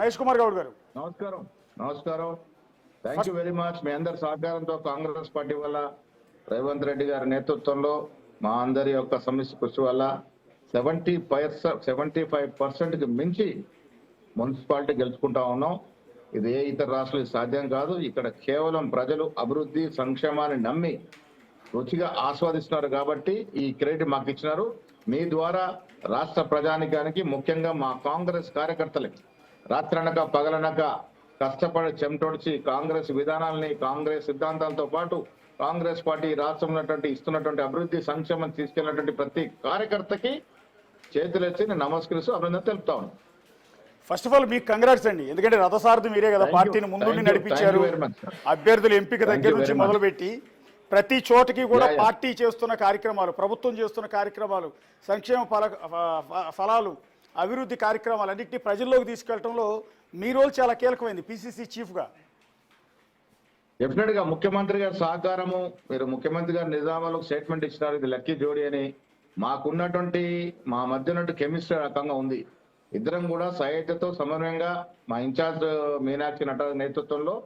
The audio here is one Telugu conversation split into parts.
మహేష్ కుమార్ గౌడ్ గారు నమస్కారం. నమస్కారం. Thank you very much. మీ అందరి సహకారంతో కాంగ్రెస్ పార్టీ వల్ల రేవంత్ రెడ్డి గారి నేతృత్వంలో మా అందరి యొక్క సమిష్టి కృషి వల్ల 75% మించి మున్సిపాలిటీ గెలుచుకుంటా ఉన్నాం. ఇది ఏ ఇతర రాష్ట్రాలకు సాధ్యం కాదు. ఇక్కడ కేవలం ప్రజలు అభివృద్ధి సంక్షేమాన్ని నమ్మి రుచిగా ఆస్వాదిస్తున్నారు కాబట్టి ఈ క్రెడిట్ మాకు ఇచ్చినారు. మీ ద్వారా రాష్ట్ర ప్రజానికానికి ముఖ్యంగా మా కాంగ్రెస్ కార్యకర్తలకి రాత్రనక పగలనక కష్టపడి చెమటొడిచి కాంగ్రెస్ విధానాలని కాంగ్రెస్ సిద్ధాంతాలతో పాటు కాంగ్రెస్ పార్టీ రాష్ట్రంలో ఇస్తున్నటువంటి అభివృద్ధి సంక్షేమం తీసుకెళ్లినటువంటి ప్రతి కార్యకర్తకి చేతులెత్తి నేను నమస్కరిస్తూ అభినందన తెలుపుతా ఉన్నాను. ఫస్ట్ ఆఫ్ ఆల్ మీకు కంగ్రాట్స్ అండి, ఎందుకంటే రథసారథి మీరే కదా, పార్టీని ముందుండి నడిపించారు. అభ్యర్థుల ఎంపిక దగ్గర నుంచి మొదలుపెట్టి ప్రతి చోటకి కూడా పార్టీ చేస్తున్న కార్యక్రమాలు, ప్రభుత్వం చేస్తున్న కార్యక్రమాలు, సంక్షేమ ఫలాలు, అభివృద్ధి కార్యక్రమాలు అన్నింటినీ ప్రజల్లోకి తీసుకెళ్లడంలో మీ రోల్ చాలా కీలకమైంది పిసిసి చీఫ్ గా. డెఫినెట్ గా ముఖ్యమంత్రి గారి సహకారము, మీరు ముఖ్యమంత్రి గారు నిజామాబాద్ స్టేట్మెంట్ ఇచ్చినారు, ఇది లక్కీ జోడీ అని. మాకున్నటువంటి మా మధ్య కెమిస్ట్రీ రకంగా ఉంది. ఇద్దరం కూడా సహాయతతో సమన్వయంగా మా ఇన్ఛార్జ్ మీనాక్షి నటరాజ్ నేతృత్వంలో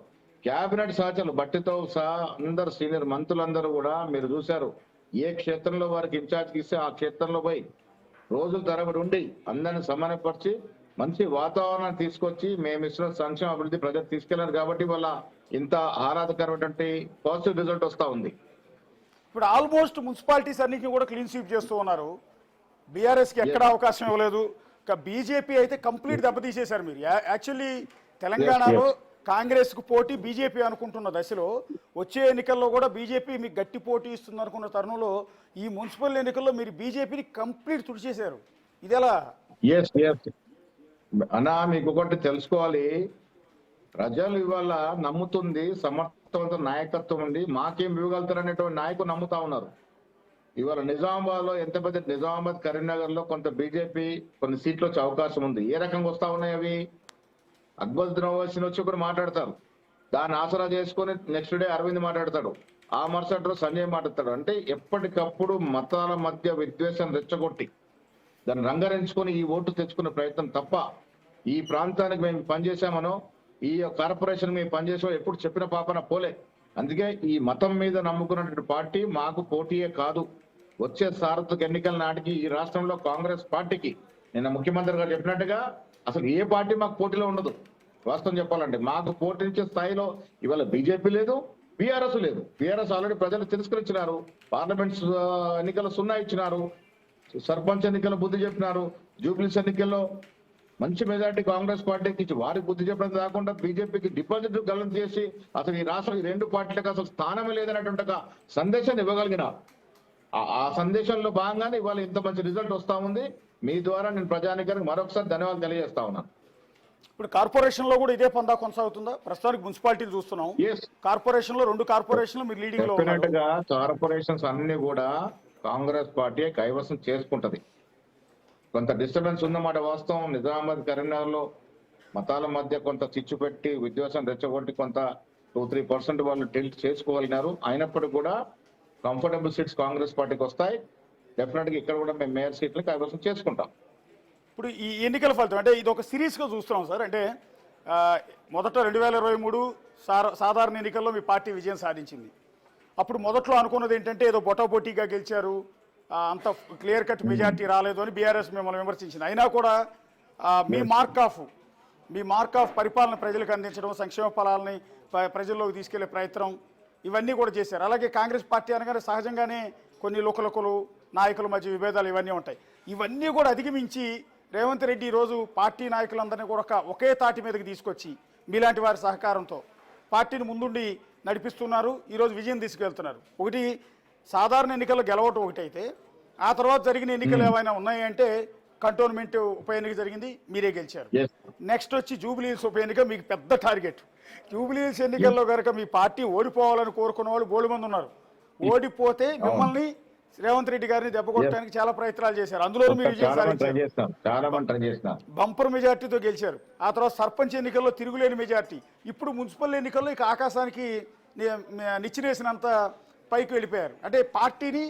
క్యాబినెట్ సహచరులు బట్టితో సహా అందరు సీనియర్ మంత్రులందరూ కూడా మీరు చూశారు, ఏ క్షేత్రంలో వారికి ఇన్ఛార్జ్ ఇస్తే ఆ క్షేత్రంలో పోయి రోజుల తరబడి ఉండి అందరిని సమన్వయపరిచి మంచి వాతావరణాన్ని తీసుకొచ్చి మేము ఇస్తున్న సంక్షేమ అభివృద్ధి ప్రజలు తీసుకెళ్లారు కాబట్టి వాళ్ళ ఇంత ఆహ్లాదకరమైనటువంటి పాజిటివ్ రిజల్ట్ వస్తా ఉంది. ఇప్పుడు ఆల్మోస్ట్ మున్సిపాలిటీస్ అన్నింటినీ కూడా క్లీన్ స్వీప్ చేస్తూ ఉన్నారు. బీఆర్ఎస్కి ఎక్కడ అవకాశం ఇవ్వలేదు. బీజేపీ అయితే కంప్లీట్ దెబ్బతీసేశారు మీరు. యాక్చువల్లీ తెలంగాణలో కాంగ్రెస్కు పోటీ బీజేపీ అనుకుంటున్న దశలో వచ్చే ఎన్నికల్లో కూడా బీజేపీ మీకు గట్టి పోటీ ఇస్తుంది అనుకున్న తరుణంలో ఈ మున్సిపల్ ఎన్నికల్లో మీరు బీజేపీని కంప్లీట్ తుడిచేశారు. ఇది ఎలా? అన్నా మీకు ఒకటి తెలుసుకోవాలి, ప్రజలు ఇవాళ నమ్ముతుంది సమర్థవంత నాయకత్వం ఉంది, మాకేం ఇవ్వగలుగుతారు అనేటువంటి నాయకులు నమ్ముతా ఉన్నారు. ఇవాళ నిజామాబాద్ లో ఎంత పెద్ద నిజామాబాద్ కరీంనగర్ లో కొంత బీజేపీ కొన్ని సీట్లు వచ్చే అవకాశం ఉంది. ఏ రకంగా వస్తా ఉన్నాయి అవి? అక్బరుద్దీన్ ఓవైసీ వచ్చి ఒకరు మాట్లాడతారు, దాన్ని ఆసరా చేసుకుని నెక్స్ట్ డే అరవింద్ మాట్లాడతాడు, ఆ మరుసటి రోజు సంజయ్ మాట్లాడతాడు. అంటే ఎప్పటికప్పుడు మతాల మధ్య విద్వేషం రెచ్చగొట్టి దాన్ని రంగరించుకొని ఈ ఓటు తెచ్చుకునే ప్రయత్నం తప్ప ఈ ప్రాంతానికి మేము పనిచేసామనో ఈ కార్పొరేషన్ మేము పనిచేసామో ఎప్పుడు చెప్పిన పాపన పోలే. అందుకే ఈ మతం మీద నమ్ముకున్నటువంటి పార్టీ మాకు పోటీయే కాదు. వచ్చే సార్వత్రిక ఎన్నికల నాటికి ఈ రాష్ట్రంలో కాంగ్రెస్ పార్టీకి నిన్న ముఖ్యమంత్రి గారు చెప్పినట్టుగా అసలు ఏ పార్టీ మాకు పోటీలో ఉండదు. వాస్తవం చెప్పాలంటే మాకు పోటీంచే స్థాయిలో ఇవాళ బీజేపీ లేదు, బీఆర్ఎస్ లేదు. బీఆర్ఎస్ ఆల్రెడీ ప్రజలు తిరస్కరించినారు, పార్లమెంట్ ఎన్నికల్లో 0 ఇచ్చినారు, సర్పంచ్ ఎన్నికల్లో బుద్ధి చెప్పినారు, జూబ్లీస్ ఎన్నికల్లో మంచి మెజార్టీ కాంగ్రెస్ పార్టీకి ఇచ్చి వారికి బుద్ధి చెప్పడం కాకుండా బీజేపీకి డిపాజిట్ గల్లం చేసి అసలు ఈ రాష్ట్రం ఈ రెండు పార్టీలకు అసలు స్థానమే లేదనేటువంటి సందేశాన్ని ఇవ్వగలిగిన ఆ సందేశంలో భాగంగానే ఇవాళ ఇంత మంచి రిజల్ట్ వస్తా ఉంది. మీ ద్వారా నేను ప్రజానికానికి మరొకసారి ధన్యవాదాలు తెలియజేస్తా ఉన్నాను. ఇప్పుడు కార్పొరేషన్ లో కూడా ఇదే పందా కొనసాగుతుందా? ప్రస్తుతానికి మున్సిపాలిటీ చూస్తున్నాం, కార్పొరేషన్ లో 2 కార్పొరేషన్లు మీరు లీడింగ్ లో ఉన్నారు. కార్పొరేషన్స్ అన్ని కూడా కాంగ్రెస్ పార్టీ కైవసం చేసుకుంటది. కొంత డిస్టర్బెన్స్ ఉందన్నమాట వాస్తవం. నిజామాబాద్ కరీంనగర్ లో మతాల మధ్య కొంత చిచ్చు పెట్టి విద్వేషం రెచ్చగొట్టి కొంత 2-3% వాళ్ళు టిల్ట్ చేసుకోగలిగినారు. అయినప్పటికీ కూడా కంఫర్టబుల్ సీట్స్ కాంగ్రెస్ పార్టీకి వస్తాయి. డెఫినెట్ గా ఇక్కడ కూడా మేము మేయర్ సీట్లు కైవసం చేసుకుంటాం. ఇప్పుడు ఈ ఎన్నికల ఫలితం అంటే ఇది ఒక సిరీస్ గా చూస్తున్నాం సార్. అంటే మొదట 2023 సాధారణ ఎన్నికల్లో మీ పార్టీ విజయం సాధించింది. అప్పుడు మొదట్లో అనుకున్నది ఏంటంటే ఏదో బొటాబొటీగా గెలిచారు, అంత క్లియర్ కట్ మెజార్టీ రాలేదు అని బీఆర్ఎస్ మిమ్మల్ని విమర్శించింది. అయినా కూడా మీ మార్క్ ఆఫ్ పరిపాలన ప్రజలకు అందించడం, సంక్షేమ ఫలాలని ప్రజల్లోకి తీసుకెళ్లే ప్రయత్నం ఇవన్నీ కూడా చేశారు. అలాగే కాంగ్రెస్ పార్టీ అనగానే సహజంగానే కొన్ని లోకలకులు నాయకుల మధ్య విభేదాలు ఇవన్నీ ఉంటాయి. ఇవన్నీ కూడా అధిగమించి రేవంత్ రెడ్డి ఈరోజు పార్టీ నాయకులందరినీ కూడా ఒకే తాటి మీదకి తీసుకొచ్చి మీలాంటి వారి సహకారంతో పార్టీని ముందుండి నడిపిస్తున్నారు. ఈరోజు విజయం తీసుకెళ్తున్నారు. ఒకటి సాధారణ ఎన్నికల్లో గెలవటం ఒకటైతే, ఆ తర్వాత జరిగిన ఎన్నికలు ఏమైనా ఉన్నాయంటే కంటోన్మెంట్ ఉప ఎన్నిక జరిగింది, మీరే గెలిచారు. నెక్స్ట్ వచ్చి జూబ్లీహిల్స్ ఉప ఎన్నిక మీకు పెద్ద టార్గెట్. జూబ్లీహిల్స్ ఎన్నికల్లో కనుక మీ పార్టీ ఓడిపోవాలని కోరుకున్న వాళ్ళు బోల్డ్ మంది ఉన్నారు. ఓడిపోతే మిమ్మల్ని రేవంత్ రెడ్డి గారిని దెబ్బ కొట్టడానికి చాలా ప్రయత్నాలు చేశారు. అందులో మీరు విజయం సాధించారు, బంపర్ మెజార్టీతో గెలిచారు. ఆ తర్వాత సర్పంచ్ ఎన్నికల్లో తిరుగులేని మెజార్టీ. ఇప్పుడు మున్సిపల్ ఎన్నికల్లో ఇక ఆకాశానికి నిచ్చినేసినంత పైకి వెళ్ళిపోయారు. అంటే పార్టీని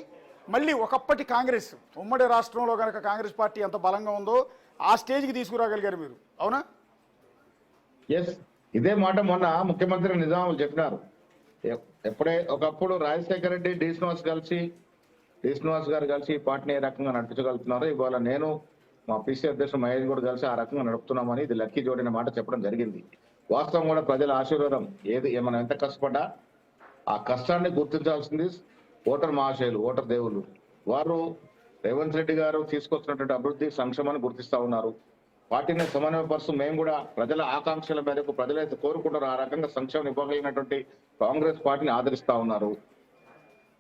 మళ్ళీ ఒకప్పటి కాంగ్రెస్ ఉమ్మడి రాష్ట్రంలో కనుక కాంగ్రెస్ పార్టీ ఎంత బలంగా ఉందో ఆ స్టేజ్కి తీసుకురాగలిగారు మీరు, అవునా? ఎస్, ఇదే మాట మొన్న ముఖ్యమంత్రి నిజాములు చెప్పినారు. ఎప్పుడే ఒకప్పుడు రాజశేఖర రెడ్డి డి శ్రీనివాస్ గారు కలిసి ఈ పార్టీని ఏ రకంగా నడిపించగలుగుతున్నారో ఇవాళ నేను మా పిసి అధ్యక్షుడు మహేష్ కూడా కలిసి ఆ రకంగా నడుపుతున్నామని ఇది లక్కీ జోడిన మాట చెప్పడం జరిగింది. వాస్తవం కూడా ప్రజల ఆశీర్వాదం మనం ఎంత కష్టపడ్డా ఆ కష్టాన్ని గుర్తించాల్సింది ఓటర్ మహాశయులు, ఓటర్ దేవుళ్ళు. వారు రేవంత్ రెడ్డి గారు తీసుకొచ్చినటువంటి అభివృద్ధి సంక్షేమాన్ని గుర్తిస్తా ఉన్నారు. పార్టీని సమన్వయపరుస్తూ మేము కూడా ప్రజల ఆకాంక్షల మేరకు ప్రజలైతే కోరుకుంటారు ఆ రకంగా సంక్షేమం ఇవ్వగలిగినటువంటి కాంగ్రెస్ పార్టీని ఆదరిస్తా ఉన్నారు.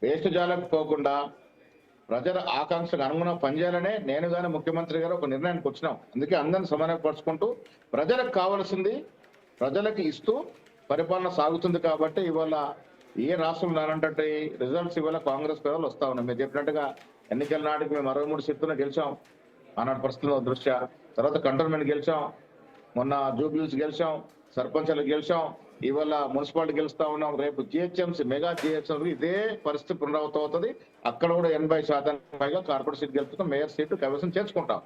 వేస్ట్ జాలకు పోకుండా ప్రజల ఆకాంక్షకు అనుగుణంగా పనిచేయాలనే నేను కానీ ముఖ్యమంత్రి గారు ఒక నిర్ణయానికి వచ్చినాం. అందుకే అందరిని సమన్వయపరుచుకుంటూ ప్రజలకు కావాల్సింది ప్రజలకు ఇస్తూ పరిపాలన సాగుతుంది. కాబట్టి ఇవాళ ఏ రాష్ట్రంలో రానంటే రిజల్ట్స్ ఇవాళ కాంగ్రెస్ ప్రజలు వస్తా ఉన్నాయి. మీరు చెప్పినట్టుగా ఎన్నికల నాటికి మేము 63 సీట్లను గెలిచాం ఆనాటి పరిస్థితుల దృష్ట్యా. తర్వాత కంటోన్మెంట్ గెలిచాం, మొన్న జూబ్లీస్ గెలిచాం, సర్పంచాలు గెలిచాం, ఇవాళ మున్సిపాలిటీ గెలుస్తా ఉన్నాం. రేపు జిహెచ్ఎంసీ మెగా జిహెచ్ఎంసీ ఇదే పరిస్థితి పునరావృతం అవుతుంది. అక్కడ కూడా 80% పైగా కార్పొరేట్ సీట్ గెలుపుతాం, మేయర్ సీటు కైవసం చేసుకుంటాం.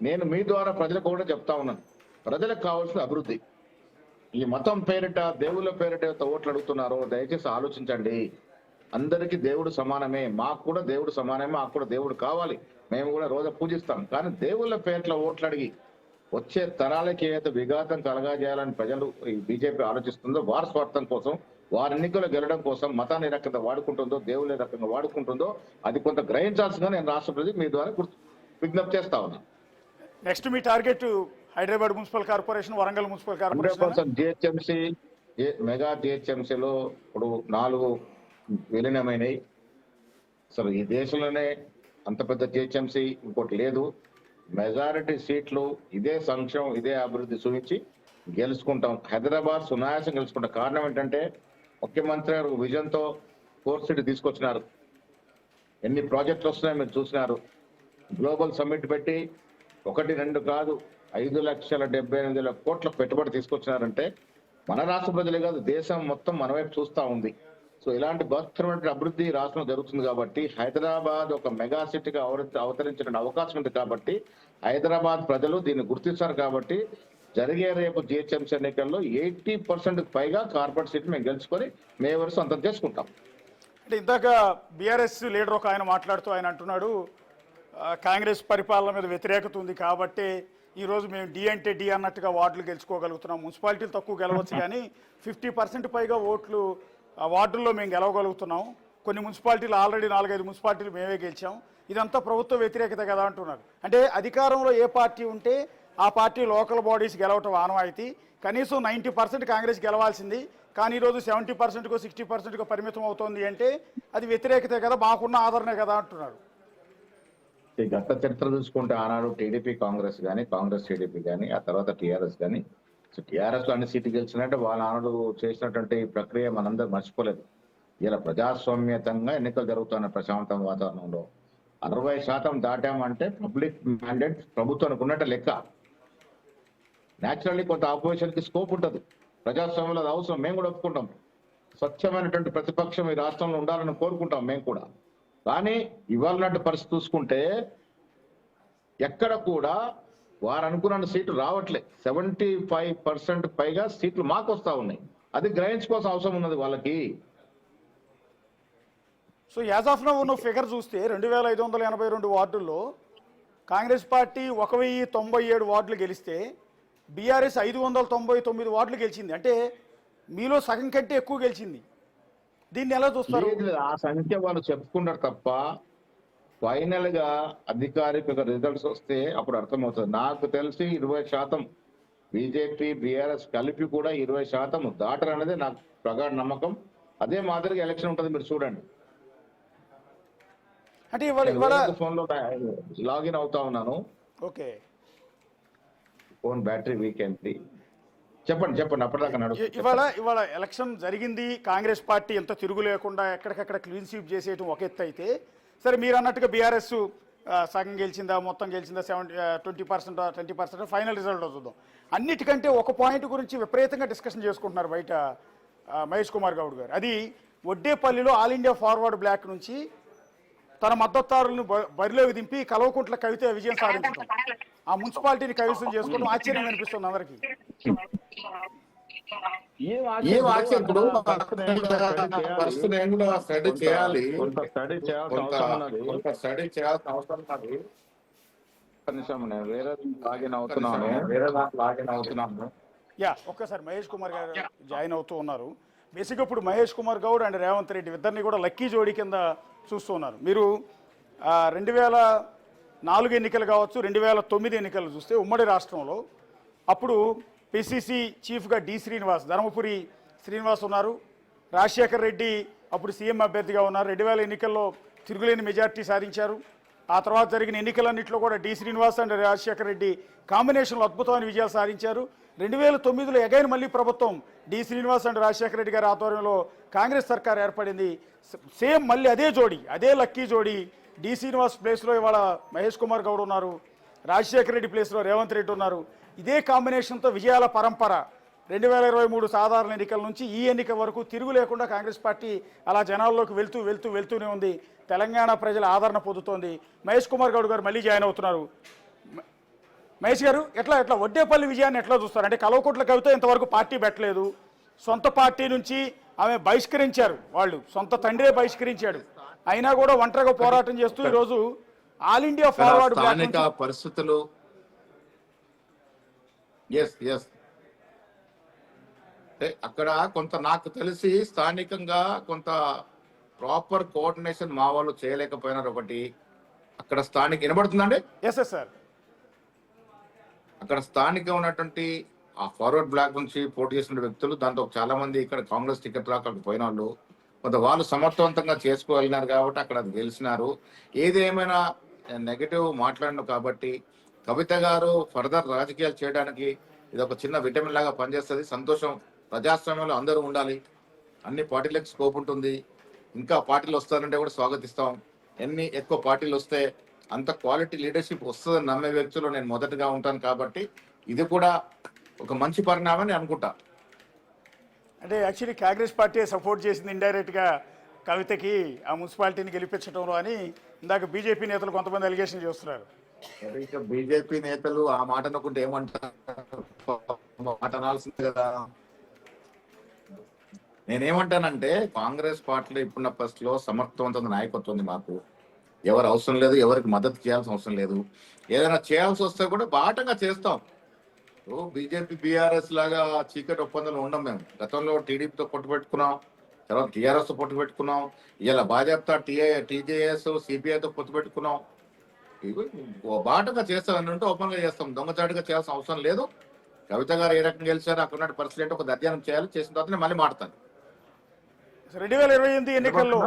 నేను మీ ద్వారా ప్రజలకు కూడా చెప్తా ఉన్నాను, ప్రజలకు కావాల్సిన అభివృద్ధి. ఈ మతం పేరిట దేవుళ్ళ పేరిట ఓట్లు అడుగుతున్నారో దయచేసి ఆలోచించండి. అందరికీ దేవుడు సమానమే, మాకు కూడా దేవుడు సమానమే, మాకు కూడా దేవుడు కావాలి, మేము కూడా రోజు పూజిస్తాం. కానీ దేవుళ్ళ పేరిట ఓట్లు అడిగి వచ్చే తరాలకి ఏదైతే విఘాతం కలగాజేయాలని ప్రజలు ఈ బీజేపీ ఆలోచిస్తుందో వారి స్వార్థం కోసం, వారి ఎన్నికలు గెలవడం కోసం మతాన్ని ఏ రకంగా వాడుకుంటుందో, దేవుళ్ళ ఏ రకంగా వాడుకుంటుందో అది కొంత గ్రహించాల్సిందిగా నేను రాష్ట్ర ప్రజలకు మీ ద్వారా విజ్ఞప్తి చేస్తా ఉన్నా. నెక్స్ట్ మీ target Hyderabad municipal corporation, Warangal municipal corporation, GHMC mega జిహెచ్ఎంసీలో ఇప్పుడు 4 విలీనమైనవి. అసలు ఈ దేశంలోనే అంత పెద్ద జిహెచ్ఎంసీ ఇంకోటి లేదు. మెజారిటీ సీట్లు ఇదే సంక్షేమం ఇదే అభివృద్ధి చూపించి గెలుచుకుంటాం. హైదరాబాద్ సునాయాసం గెలుచుకుంటాం. కారణం ఏంటంటే ముఖ్యమంత్రి గారు విజన్ తో 4th సిటీ తీసుకొచ్చినారు. ఎన్ని ప్రాజెక్టులు వస్తున్నాయో మీరు చూసినారు. గ్లోబల్ సమ్మిట్ పెట్టి 1, 2 కాదు 5,78,000 కోట్ల పెట్టుబడి తీసుకొచ్చినారంటే మన రాష్ట్ర ప్రజలే కాదు దేశం మొత్తం మన వైపు చూస్తా ఉంది. సో ఇలాంటి బృహత్తరమైన అభివృద్ధి రాష్ట్రంలో జరుగుతుంది కాబట్టి హైదరాబాద్ ఒక మెగా సిటీగా అవతరించిన అవకాశం ఉంది. కాబట్టి హైదరాబాద్ ప్రజలు దీన్ని గుర్తిస్తారు. కాబట్టి జరిగే రేపు జిహెచ్ఎంసీ ఎన్నికల్లో 80% పైగా కార్పొరేట్ సీట్లు మేము గెలుచుకొని మేయర్ సొంతం చేసుకుంటాం. అంటే ఇందాక బీఆర్ఎస్ లీడర్ ఒక ఆయన మాట్లాడుతూ ఆయన అంటున్నాడు, కాంగ్రెస్ పరిపాలన మీద వ్యతిరేకత ఉంది కాబట్టి ఈరోజు మేము డి అంటే డి అన్నట్టుగా వార్డులు గెలుచుకోగలుగుతున్నాం. మున్సిపాలిటీలు తక్కువ గెలవచ్చు కానీ 50% పైగా ఓట్లు వార్డుల్లో మేము గెలవగలుగుతున్నాం. కొన్ని మున్సిపాలిటీలు ఆల్రెడీ 4-5 మున్సిపాలిటీలు మేమే గెలిచాం. ఇదంతా ప్రభుత్వ వ్యతిరేకత కదా అంటున్నారు. అంటే అధికారంలో ఏ పార్టీ ఉంటే ఆ పార్టీ లోకల్ బాడీస్ గెలవటం ఆనవాయితీ. కనీసం 90% కాంగ్రెస్ గెలవాల్సింది, కానీ ఈరోజు 70%కో 60%కో పరిమితం అవుతోంది అంటే అది వ్యతిరేకతే కదా, మాకున్న ఆదరణే కదా అంటున్నారు. ఈ గత చరిత్ర చూసుకుంటే ఆనాడు టీడీపీ కాంగ్రెస్ కానీ, కాంగ్రెస్ టీడీపీ కానీ, ఆ తర్వాత టీఆర్ఎస్ కానీ, సో టీఆర్ఎస్ లో అన్ని సీట్లు గెలిచినట్టే వాళ్ళ ఆనాడు చేసినటువంటి ప్రక్రియ మనందరూ మర్చిపోలేదు. ఇలా ప్రజాస్వామ్యతంగా ఎన్నికలు జరుగుతున్న ప్రశాంత వాతావరణంలో 60% దాటామంటే పబ్లిక్ మ్యాండేట్ ప్రభుత్వానికి ఉన్నట్టు లెక్క. న్యాచురల్లీ కొంత ఆపోజిషన్ కి స్కోప్ ఉంటుంది. ప్రజాస్వామ్యంలో అది అవసరం, మేము కూడా ఒప్పుకుంటాం. స్వచ్ఛమైనటువంటి ప్రతిపక్షం ఈ రాష్ట్రంలో ఉండాలని కోరుకుంటాం మేము కూడా. కానీ ఇవాళ పరిస్థితి చూసుకుంటే ఎక్కడ కూడా వారు అనుకున్న సీట్లు రావట్లే. 75% పైగా సీట్లు మాకు వస్తా ఉన్నాయి. అది గ్రహించుకోవాల్సిన అవసరం ఉన్నది వాళ్ళకి. సో యాజ్ ఆఫ్ నౌ ఉన్న ఫిగర్ చూస్తే 2582 వార్డుల్లో కాంగ్రెస్ పార్టీ 1097 వార్డులు గెలిస్తే బీఆర్ఎస్ 599 వార్డులు గెలిచింది. అంటే మీలో సగం కంటే ఎక్కువ గెలిచింది. దీన్ని ఎలా చూస్తారు? ఆ సంఖ్య వాళ్ళు చెప్పుకుంటారు తప్ప ఫైనల్ గా అధికారిక రిజల్ట్స్ వస్తే అప్పుడు అర్థమవుతుంది. నాకు తెలిసి 20% బీజేపీ బీఆర్ఎస్ కలిపి కూడా 20% దాటరు అనేది నాకు ప్రగాఢ నమ్మకం. అదే మాదిరిగా ఎలక్షన్ ఉంటుంది, మీరు చూడండి. అంటే ఇవాళ ఫోన్ లో లాగిన్ అవుతా ఉన్నాను. ఓకే, ఫోన్ బ్యాటరీ వీక్ అయింది. చెప్పండి అప్పటిదాకా నడుస్తుంది. ఇవాళ ఎలక్షన్ జరిగింది. కాంగ్రెస్ పార్టీ ఎంత తిరుగు లేకుండా ఎక్కడికక్కడ క్లీన్ స్వీప్ చేసేయటం ఒక ఎత్తు అయితే, సరే మీరు అన్నట్టుగా బీఆర్ఎస్ సగం గెలిచిందా, మొత్తం గెలిచిందా, 20% 20% ఫైనల్ రిజల్ట్ చూద్దాం. అన్నిటికంటే ఒక పాయింట్ గురించి విపరీతంగా డిస్కషన్ చేసుకుంటున్నారు బయట మహేష్ కుమార్ గౌడ్ గారు. అది వడ్డేపల్లిలో ఆల్ ఇండియా ఫార్వర్డ్ బ్లాక్ నుంచి తన మద్దతుదారులను బరిలోకి దింపి కల్వకుంట్ల కవిత విజయం సాధించడం, ఆ మున్సిపాలిటీని కైవసం చేసుకోవడం ఆశ్చర్యం అనిపిస్తుంది అందరికీ. ఏం ఆశ ఇప్పుడు ఫస్ట్ నేను కూడా స్టడీ చేయాలి, కొంత స్టడీ చేయాల్సిన కొంత అవసరం ఉన్నది. కొంత స్టడీ చేయాల్సిన అవసరం ఉన్నది. కనీసం నేను వేరే లాగిన్ అవుతున్నాను. వేరే దాంట్లో లాగిన్ అవుతున్నాను. యా, ఒక్కసారి మహేష్ కుమార్ గారు జాయిన్ అవుతూ ఉన్నారు. బేసిక్గా ఇప్పుడు మహేష్ కుమార్ గౌడ్ అండ్ రేవంత్ రెడ్డి ఇద్దరిని కూడా లక్కీ జోడీ కింద చూస్తూ ఉన్నారు. మీరు 2004 ఎన్నికలు కావచ్చు, 2009 ఎన్నికలు చూస్తే ఉమ్మడి రాష్ట్రంలో అప్పుడు పిసిసి చీఫ్గా ధర్మపురి శ్రీనివాస్ ఉన్నారు. రాజశేఖర్ రెడ్డి అప్పుడు సీఎం అభ్యర్థిగా ఉన్నారు. 2000 ఎన్నికల్లో తిరుగులేని మెజార్టీ సాధించారు. ఆ తర్వాత జరిగిన ఎన్నికలన్నింటిలో కూడా శ్రీనివాస్ అండ్ రాజశేఖర్ రెడ్డి కాంబినేషన్లో అద్భుతమైన విజయాలు సాధించారు. 2009లో ఎగైన్ మళ్ళీ ప్రభుత్వం శ్రీనివాస్ అండ్ రాజశేఖర రెడ్డి గారి ఆధ్వర్యంలో కాంగ్రెస్ సర్కార్ ఏర్పడింది. సేమ్ మళ్ళీ అదే జోడీ, అదే లక్కీ జోడీ. శ్రీనివాస్ ప్లేస్లో ఇవాళ మహేష్ కుమార్ గౌడ్ ఉన్నారు, రాజశేఖర రెడ్డి ప్లేస్లో రేవంత్ రెడ్డి ఉన్నారు. ఇదే కాంబినేషన్తో విజయాల పరంపర 2023 సాధారణ ఎన్నికల నుంచి ఈ ఎన్నిక వరకు తిరుగు లేకుండా కాంగ్రెస్ పార్టీ అలా జనాల్లోకి వెళ్తూనే ఉంది. తెలంగాణ ప్రజల ఆదరణ పొందుతోంది. మహేష్ కుమార్ గౌడ్ గారు మళ్ళీ జాయిన్ అవుతున్నారు. మహేష్ గారు, ఎట్లా వడ్డేపల్లి విజయాన్ని ఎట్లా చూస్తారు? అంటే కల్వకుంట్ల కవిత ఇంతవరకు పార్టీ పెట్టలేదు, సొంత పార్టీ నుంచి ఆమె బహిష్కరించారు, వాళ్ళు సొంత తండ్రే బహిష్కరించాడు. అయినా కూడా ఒంటరిగా పోరాటం చేస్తూ ఈరోజు ఆల్ ఇండియా ఫార్వర్డ్ స్థానిక పరిస్థితులు అక్కడ కొంత నాకు తెలిసి స్థానికంగా కొంత ప్రాపర్ కోఆర్డినేషన్ మా వాళ్ళు చేయలేకపోయినారు. ఒకటి అక్కడ స్థానిక వినబడుతుందండి. Yes sir. అక్కడ స్థానికంగా ఉన్నటువంటి ఆ ఫార్వర్డ్ బ్లాక్ నుంచి పోటీ చేసిన వ్యక్తులు, దాంట్లో చాలా మంది ఇక్కడ కాంగ్రెస్ టికెట్ రాక పోయిన వాళ్ళు కొంత వాళ్ళు సమర్థవంతంగా చేసుకోగలిగినారు కాబట్టి అక్కడ అది గెలిచినారు. ఏదేమైనా నెగటివ్ మాట్లాడినారు కాబట్టి కవిత గారు ఫర్దర్ రాజకీయాలు చేయడానికి ఇది ఒక చిన్న విటమిన్ లాగా పనిచేస్తుంది. సంతోషం. ప్రజాస్వామ్యంలో అందరూ ఉండాలి, అన్ని పార్టీలకు స్కోప్ ఉంటుంది. ఇంకా పార్టీలు వస్తారంటే కూడా స్వాగతిస్తాం. ఎన్ని ఎక్కువ పార్టీలు వస్తే అంత క్వాలిటీ లీడర్షిప్ వస్తుందని నమ్మే వ్యక్తులు నేను మొదటగా ఉంటాను. కాబట్టి ఇది కూడా ఒక మంచి పరిణామం అనుకుంటా. అంటే యాక్చువల్లీ కాంగ్రెస్ పార్టీ సపోర్ట్ చేసింది ఇండైరెక్ట్గా కవితకి ఆ మున్సిపాలిటీని గెలిపించడంలో అని ఇందాక బీజేపీ నేతలు కొంతమంది అలిగేషన్ చేస్తున్నారు. బీజేపీ నేతలు ఆ మాట అనుకుంటే ఏమంటారు, మాట అనాల్సింది కదా. నేనేమంటానంటే కాంగ్రెస్ పార్టీలో ఇప్పుడున్న పరిస్థితిలో సమర్థవంతమైన నాయకత్వం ఉంది. మాకు ఎవరు అవసరం లేదు, ఎవరికి మద్దతు చేయాల్సిన అవసరం లేదు. ఏదైనా చేయాల్సి వస్తే కూడా బాటంగా చేస్తాం. బీజేపీ బీఆర్ఎస్ లాగా చీకటి ఒప్పందంలో ఉండం. మేము గతంలో టీడీపీతో పొట్టు పెట్టుకున్నాం, తర్వాత టీఆర్ఎస్తో పొట్టు పెట్టుకున్నాం, ఇలా భాజపా టీజేఎస్ సిపిఐతో పొత్తు పెట్టుకున్నాం. ఇవి బాటంగా చేస్తామని ఉంటే ఓపెన్గా చేస్తాం, దొంగచాటుగా చేయాల్సిన అవసరం లేదు. కవిత గారు ఏ రకంగా గెలిచారో అక్కడ పరిస్థితి ఏంటో ఒక అధ్యయనం చేయాలి, చేసిన తర్వాత మళ్ళీ మాట్లాడతాను. 2028 ఎన్నికల్లో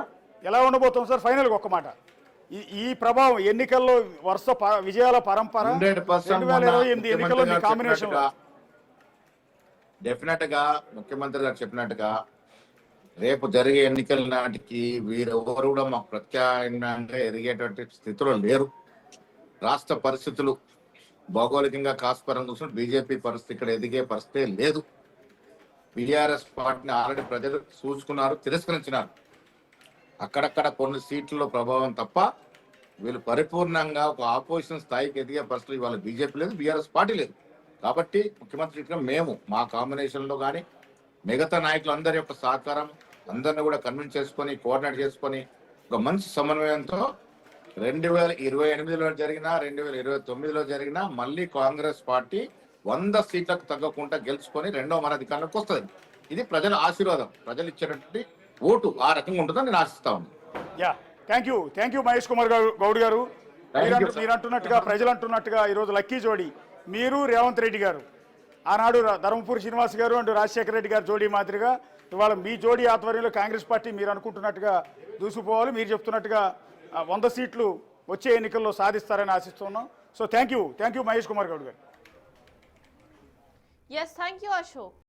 ఎలా ఉండబోతాం సార్? ఫైనల్గా ఒక్క మాట, ఈ ప్రభావం ఎన్నికల్లో వరుస విజయాల పరంపర 2028 ఎన్నికల్లో మీ కాంబినేషన్ డెఫినెట్ గా ముఖ్యమంత్రి గారు చెప్పినట్టుగా రేపు జరిగే ఎన్నికల నాటికి వీరెవరు కూడా మాకు ప్రత్యామ్నాయంగా ఎదిగేటువంటి స్థితిలో లేరు. రాష్ట్ర పరిస్థితులు భౌగోళికంగా కాస్పరం చూసిన బీజేపీ పరిస్థితి ఇక్కడ ఎదిగే పరిస్థితి లేదు. బీఆర్ఎస్ పార్టీని ఆల్రెడీ ప్రజలు చూసుకున్నారు, తిరస్కరించినారు. అక్కడక్కడ కొన్ని సీట్లలో ప్రభావం తప్ప వీళ్ళు పరిపూర్ణంగా ఒక ఆపోజిషన్ స్థాయికి ఎదిగే పరిస్థితులు ఇవాళ బీజేపీ లేదు, బీఆర్ఎస్ పార్టీ లేదు. కాబట్టి ముఖ్యమంత్రి మేము మా కాంబినేషన్లో కానీ మిగతా నాయకులందరి యొక్క సహకారం, అందరినీ కూడా కన్విన్స్ చేసుకొని కోఆర్డినేట్ చేసుకొని ఒక మంచి సమన్వయంతో 2028లో జరిగినా 2029లో జరిగినా మళ్ళీ కాంగ్రెస్ పార్టీ 100 సీట్లకు తగ్గకుండా గెలుచుకొని రెండవ మన అధికారంలోకి వస్తుంది. ఇది ప్రజల ఆశీర్వాదం, ప్రజలు ఇచ్చేటువంటి ఓటు ఆ రకంగా ఉంటుందని నేను ఆశిస్తా ఉన్నాను. Yeah, thank you Mahesh Kumar Goud గారు. మీరు అంటున్నట్టుగా, ప్రజలు అంటున్నట్టుగా ఈరోజు లక్కీ జోడీ మీరు రేవంత్ రెడ్డి గారు, ఆనాడు ధర్మపురి శ్రీనివాస్ గారు అండ్ రాజశేఖర రెడ్డి గారు జోడీ మాదిరిగా ఇవాళ మీ జోడీ ఆధ్వర్యంలో కాంగ్రెస్ పార్టీ మీరు అనుకుంటున్నట్టుగా దూసుకుపోవాలి. మీరు చెప్తున్నట్టుగా 100 సీట్లు వచ్చే ఎన్నికల్లో సాధిస్తారని ఆశిస్తున్నాం. So thank you Mahesh Kumar Goud గారు. Yes, thank you, Ashok.